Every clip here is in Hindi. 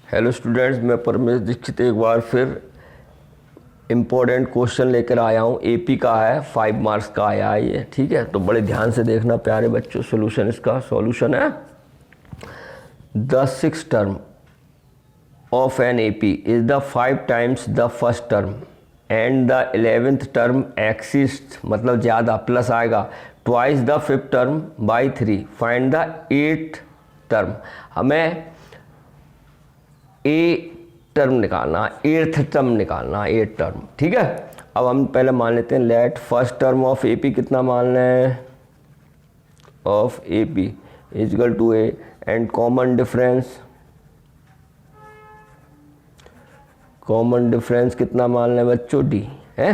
हेलो स्टूडेंट्स, मैं परमेश दीक्षित एक बार फिर इम्पोर्टेंट क्वेश्चन लेकर आया हूँ। एपी का है, 5 मार्क्स का आया है ये, ठीक है। तो बड़े ध्यान से देखना प्यारे बच्चों। सॉल्यूशन, इसका सॉल्यूशन है the 6th term of an AP is the 5 times the first term and the 11th term exist, मतलब ज़्यादा, प्लस आएगा, twice the 5th term by 3। Find the 8th term. हमें ए टर्म निकालना, 8th टर्म निकालना, 8th टर्म, ठीक है। अब हम पहले मान लेते हैं let first term of AP कितना मान लें, of AP equal to A and common difference कितना मान लें बच्चों, डी है।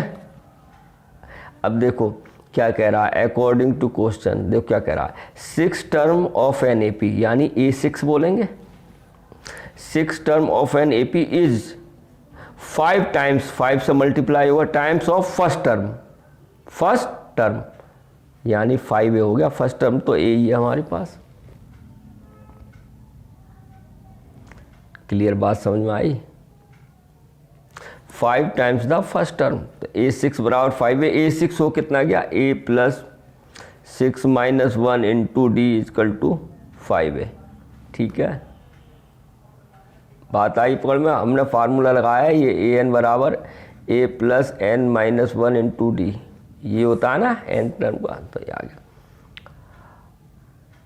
अब देखो क्या कह रहा है अकॉर्डिंग टू क्वेश्चन, देखो क्या कह रहा है 6th term of an AP, यानी A6 बोलेंगे। 6th term of an AP is 5 times, 5 से मल्टीप्लाई होगा, टाइम्स ऑफ फर्स्ट टर्म यानी 5A हो गया। फर्स्ट टर्म तो ए ही है हमारे पास। क्लियर बात समझ में आई। 5 टाइम्स द फर्स्ट टर्म, तो A6 बराबर 5A। A6 हो कितना गया, A plus 6 minus 1 into D equal to 5A, ठीक है। बात आई पकड़ में। हमने फार्मूला लगाया है ये an बराबर a plus n minus 1 into D, ये होता है ना n टर्म का, तो ये आ गया।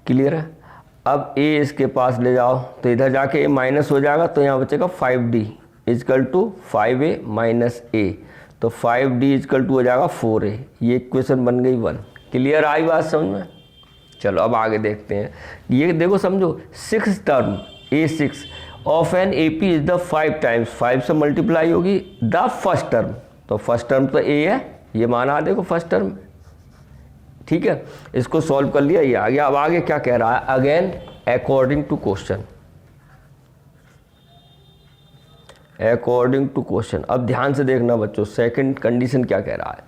क्लियर है। अब a इसके पास ले जाओ तो इधर जाके a माइनस हो जाएगा, तो यहाँ बचेगा 5d equal to 5a minus a, तो 5d इजकल टू हो जाएगा 4a। ये इक्वेशन बन गई 1। क्लियर आई बात समझ में। चलो अब आगे देखते हैं। ये देखो समझो 6th term A6 of an AP is the 5 times, 5 से मल्टीप्लाई होगी द फर्स्ट टर्म, तो फर्स्ट टर्म तो ए है, ये माना देखो फर्स्ट टर्म, ठीक है। इसको सॉल्व कर लिया, ये आ गया। अब आगे क्या कह रहा है, again according to question, according to question. अब ध्यान से देखना बच्चों, सेकंड कंडीशन क्या कह रहा है,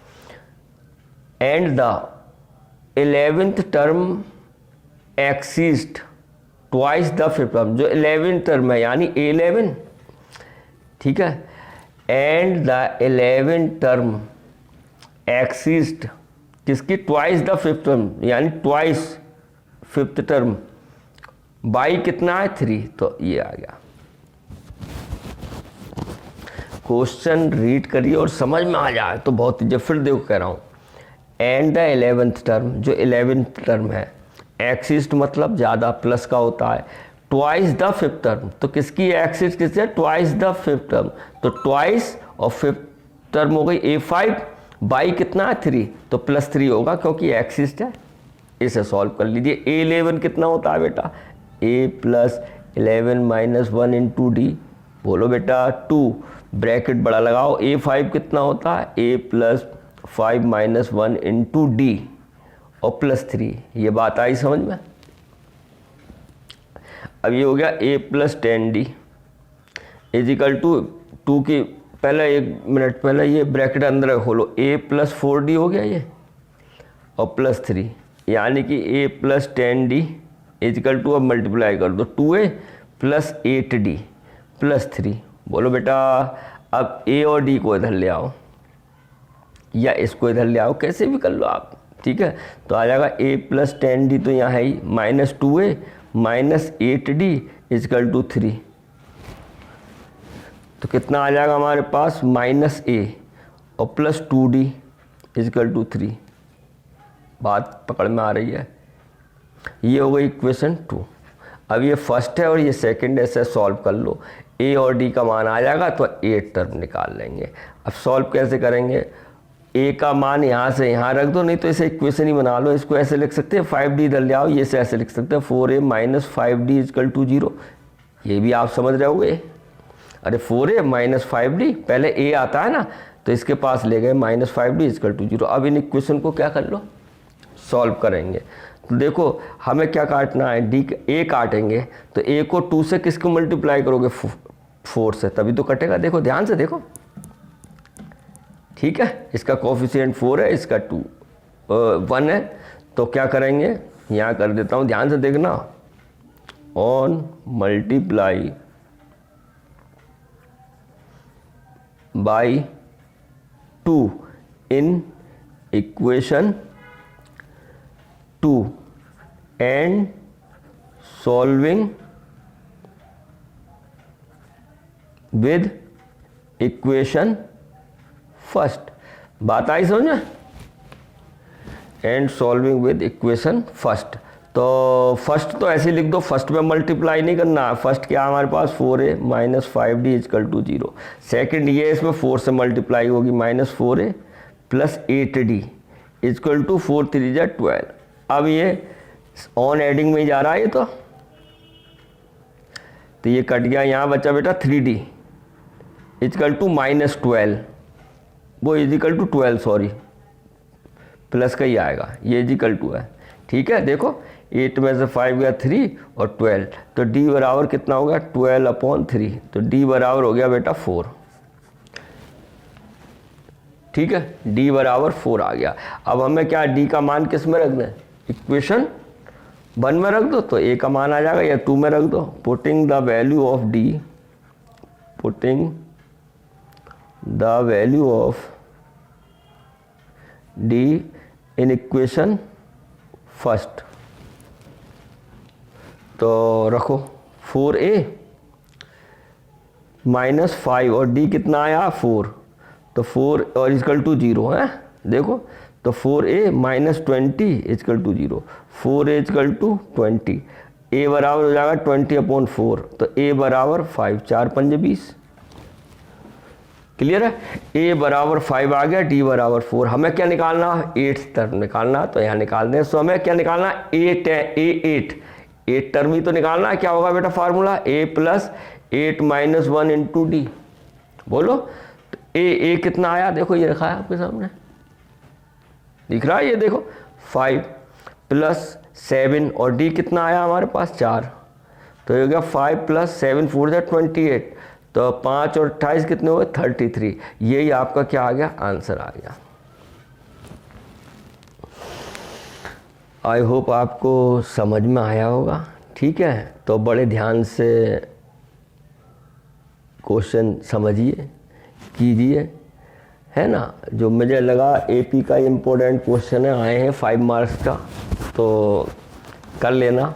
and the 11th term exist twice the 5th term, जो 11th टर्म है यानी A11, ठीक है। And the 11th term exist किसकी, ट्वाइस द 5th टर्म यानी ट्वाइस 5th टर्म बाई कितना है 3, तो ये आ गया। क्वेश्चन रीड करिए और समझ में आ जाए तो बहुत ही। जब फिर देखो कह रहा हूँ एंड द 11th टर्म, जो 11th टर्म है, एक्सिस्ट मतलब ज़्यादा, प्लस का होता है, ट्वाइस द 5th टर्म, तो किसकी एक्सिस्ट किससे, ट्वाइस द 5th टर्म, तो ट्वाइस और 5th टर्म हो गई A5 बाई कितना है 3, तो प्लस 3 होगा क्योंकि एक्सिस्ट है। इसे सॉल्व कर लीजिए। A11 कितना होता है बेटा, A plus 11 minus 1 into D, बोलो बेटा 2, ब्रैकेट बड़ा लगाओ। A5 कितना होता है, A plus 5 minus 1 into D और प्लस 3, ये बात आई समझ में। अब ये हो गया A plus 10D equal to 2 की, पहले 1 मिनट पहले ये ब्रैकेट अंदर खोलो, A प्लस 4D हो गया ये और प्लस 3, यानी कि A plus 10D equal to, अब मल्टीप्लाई कर दो 2A प्लस 8D प्लस 3। बोलो बेटा अब A और D को इधर ले आओ या इसको इधर ले आओ, कैसे भी कर लो आप, ठीक है। तो आ जाएगा A प्लस 10D, तो यहाँ है ही minus 2A minus 8D equal to 3, तो कितना आ जाएगा हमारे पास, माइनस A और प्लस 2D इजकल टू 3। बात पकड़ में आ रही है। ये हो गई इक्वेशन 2। अब ये फर्स्ट है और ये सेकंड, ऐसे सॉल्व कर लो। A और D का मान आ जाएगा तो 8 टर्म निकाल लेंगे। अब सॉल्व कैसे करेंगे, A का मान यहाँ से यहाँ रख दो, नहीं तो इसे इक्वेशन ही बना लो। इसको ऐसे लिख सकते हैं, 5D इधर ले आओ, ये से ऐसे लिख सकते हैं 4A minus 5D equal to 0। ये भी आप समझ रहे होगे। अरे 4A माइनस 5D, पहले A आता है ना, तो इसके पास ले गए माइनस 5D इजकल टू 0। अब इन इक्वेशन को क्या कर लो, सॉल्व करेंगे। तो देखो हमें क्या काटना है, A काटेंगे, तो A को 2 से किसको मल्टीप्लाई करोगे, 4 से, तभी तो कटेगा। देखो ध्यान से देखो, ठीक है। इसका कोफिशिएंट 4 है, इसका 1 है, तो क्या करेंगे, यहाँ कर देता हूँ, ध्यान से देखना, on multiply by 2 in equation 2 and solving with equation first. बात आई समझ में? And solving with equation first. तो फर्स्ट तो ऐसे लिख दो, फर्स्ट में मल्टीप्लाई नहीं करना। फर्स्ट क्या हमारे पास 4a minus 5d equal to 0। Second ये इसमें 4 से मल्टीप्लाई होगी, minus 4a plus 8d equal to 4 3 जा 12। अब ये ऑन एडिंग में ही जा रहा है ये तो ये कट गया, यहाँ बचा बेटा 3d इजकल टू माइनस 12, वो इजिकल टू 12 सॉरी प्लस का ही आएगा, ये इजिकल टू है। ठीक है, देखो 8 में से 5 गया 3 और 12, तो d बराबर कितना हो गया 12/3, तो d बराबर हो गया बेटा 4। ठीक है, d बराबर 4 आ गया। अब हमें क्या d का मान किस में रख दें? इक्वेशन 1 में रख दो तो a का मान आ जाएगा, या 2 में रख दो। Putting the value of d, putting the value of d in equation first, तो रखो 4a माइनस 5 और d कितना आया 4, तो 4 और इजकल टू 0 है। देखो तो 4a minus 20 equal to 0, 4a equal to 20, a बराबर हो जाएगा 20/4, तो a बराबर 5, 4 5 20। क्लियर है? a बराबर 5 आ गया, d बराबर 4। हमें क्या निकालना? 8 टर्म निकालना, तो यहाँ निकाल दें। सो हमें क्या निकालना? 8 टर्म ही तो निकालना है। क्या होगा बेटा formula? a plus 8 minus 1 into D. बोलो तो a कितना आया? देखो ये रखा है आपके सामने, दिख रहा है ये देखो 5 प्लस 7 और d कितना आया हमारे पास 4, तो ये हो गया 5 प्लस 7 4 जा 28, तो 5 और 28 कितने हुए 33। यही आपका क्या आ गया? आंसर आ गया। आई होप आपको समझ में आया होगा। ठीक है, तो बड़े ध्यान से क्वेश्चन समझिए, कीजिए, है ना। जो मुझे लगा एपी का इम्पोर्टेंट क्वेश्चन है, आए हैं 5 मार्क्स का, तो कर लेना।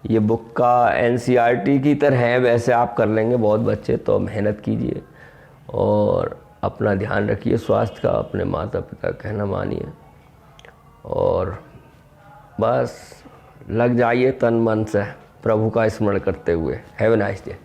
ये बुक का एनसीईआरटी की तरह है, वैसे आप कर लेंगे बहुत बच्चे, तो मेहनत कीजिए और अपना ध्यान रखिए स्वास्थ्य का, अपने माता पिता का कहना मानिए और बस लग जाइए तन मन से प्रभु का स्मरण करते हुए। Have a nice day.